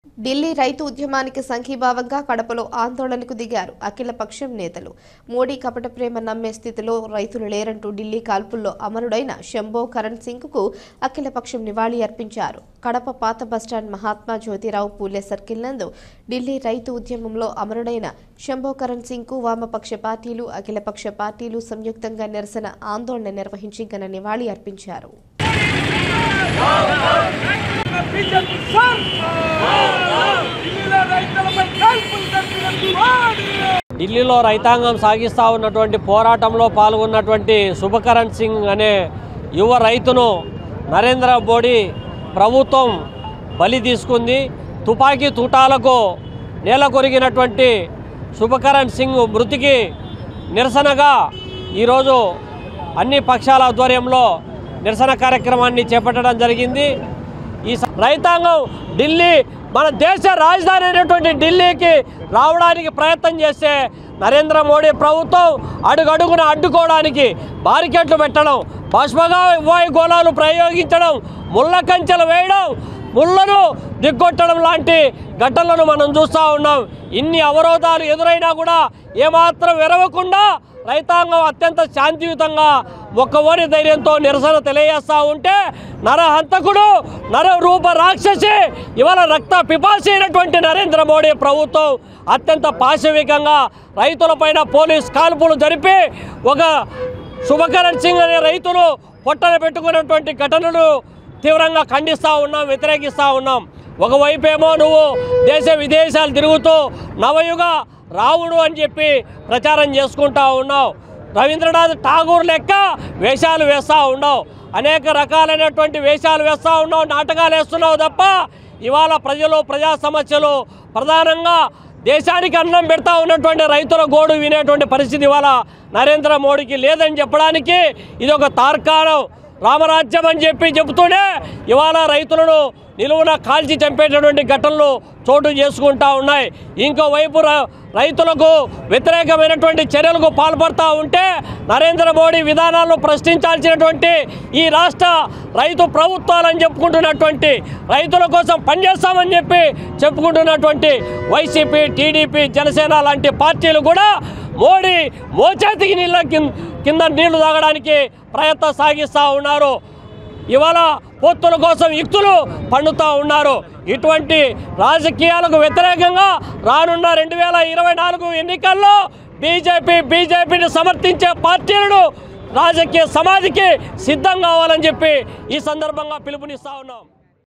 ఢిల్లీ రైతు ఉద్యమానికి సంఘీభావంగా కడపలో ఆందోళనకు దిగారు అఖిలపక్షం నేతలు. మోడీ కపట ప్రేమ నమ్మే స్థితిలో రైతులు లేరంటూ ఢిల్లీ కాల్పుల్లో అమరుడైన శంభో కరణ్ సింగ్కు అఖిలపక్షం నివాళి అర్పించారు. కడప పాత బస్టాండ్ మహాత్మా జ్యోతిరావు పూలే సర్కిల్ నందు ఢిల్లీ రైతు ఉద్యమంలో అమరుడైన శంభో కరణ్ సింగ్కు వామపక్ష పార్టీలు, అఖిలపక్ష పార్టీలు సంయుక్తంగా నిరసన ఆందోళన నిర్వహించి ఘన నివాళి అర్పించారు. ఢిల్లీలో రైతాంగం సాగిస్తూ ఉన్నటువంటి పోరాటంలో పాల్గొన్నటువంటి శుభకరణ్ సింగ్ అనే యువ రైతును నరేంద్ర మోడీ ప్రభుత్వం బలి తీసుకుంది. తుపాకీ తూటాలకు నేల కొరిగినటువంటి శుభకరణ్ సింగ్ మృతికి నిరసనగా ఈరోజు అన్ని పక్షాల ఆధ్వర్యంలో నిరసన కార్యక్రమాన్ని చేపట్టడం జరిగింది. ఈ రైతాంగం ఢిల్లీ మన దేశ రాజధాని అయినటువంటి ఢిల్లీకి రావడానికి ప్రయత్నం చేస్తే నరేంద్ర మోడీ ప్రభుత్వం అడుగడుగున అడ్డుకోవడానికి బారికేట్లు పెట్టడం, బాష్పవాయు గోళాలు ప్రయోగించడం, ముళ్ళ కంచెలు వేయడం, ముళ్లను దిగ్గొట్టడం లాంటి ఘటనలను మనం చూస్తూ ఉన్నాం. ఇన్ని అవరోధాలు ఎదురైనా కూడా ఏమాత్రం విరవకుండా రైతాంగం అత్యంత శాంతియుతంగా ఒక్కవోని ధైర్యంతో నిరసన తెలియజేస్తూ ఉంటే నరహంతకుడు, నరరూప రాక్షసి, ఇవాళ రక్త పిపాసి అయినటువంటి నరేంద్ర మోడీ ప్రభుత్వం అత్యంత పాశవికంగా రైతులపైన పోలీస్ కాల్పులు జరిపి ఒక శుభకరణ్ సింగ్ అనే రైతులు పొట్టన పెట్టుకున్నటువంటి ఘటనలు తీవ్రంగా ఖండిస్తూ ఉన్నాం, వ్యతిరేకిస్తూ ఉన్నాం. ఒకవైపేమో నువ్వు దేశ విదేశాలు తిరుగుతూ నవయుగ రావుడు అని చెప్పి ప్రచారం చేసుకుంటూ ఉన్నావు. రవీంద్రనాథ్ ఠాగూర్ లెక్క వేషాలు వేస్తూ ఉన్నావు, అనేక రకాలైనటువంటి వేషాలు వేస్తూ ఉన్నావు, నాటకాలు వేస్తున్నావు తప్ప ఇవాళ ప్రజా సమస్యలు ప్రధానంగా దేశానికి అన్నం పెడతా ఉన్నటువంటి రైతుల గోడు వినేటువంటి పరిస్థితి ఇవాళ నరేంద్ర మోడీకి లేదని చెప్పడానికి ఇది ఒక తార్కాణం. రామరాజ్యం అని చెబుతూనే ఇవాళ రైతులను నిలువున కాల్చి చంపేటటువంటి ఘటనలు చోటు చేసుకుంటూ ఉన్నాయి. ఇంకోవైపు రైతులకు వ్యతిరేకమైనటువంటి చర్యలకు పాల్పడుతూ ఉంటే నరేంద్ర మోడీ విధానాలను ప్రశ్నించాల్సినటువంటి ఈ రాష్ట్ర రైతు ప్రభుత్వాలని చెప్పుకుంటున్నటువంటి, రైతుల కోసం పనిచేస్తామని చెప్పి చెప్పుకుంటున్నటువంటి వైసీపీ, టీడీపీ, జనసేన లాంటి పార్టీలు కూడా మోడీ మోచేతికి కింద నీళ్లు తాగడానికి ప్రయత్నం సాగిస్తూ ఉన్నారు. ఇవాళ పొత్తుల కోసం యుక్తులు పన్నుతూ ఉన్నారు. ఇటువంటి రాజకీయాలకు వ్యతిరేకంగా రానున్న 2024 ఎన్నికల్లో బీజేపీని సమర్థించే పార్టీలను రాజకీయ సమాధికి సిద్ధం కావాలని చెప్పి ఈ సందర్భంగా పిలుపునిస్తా ఉన్నాం.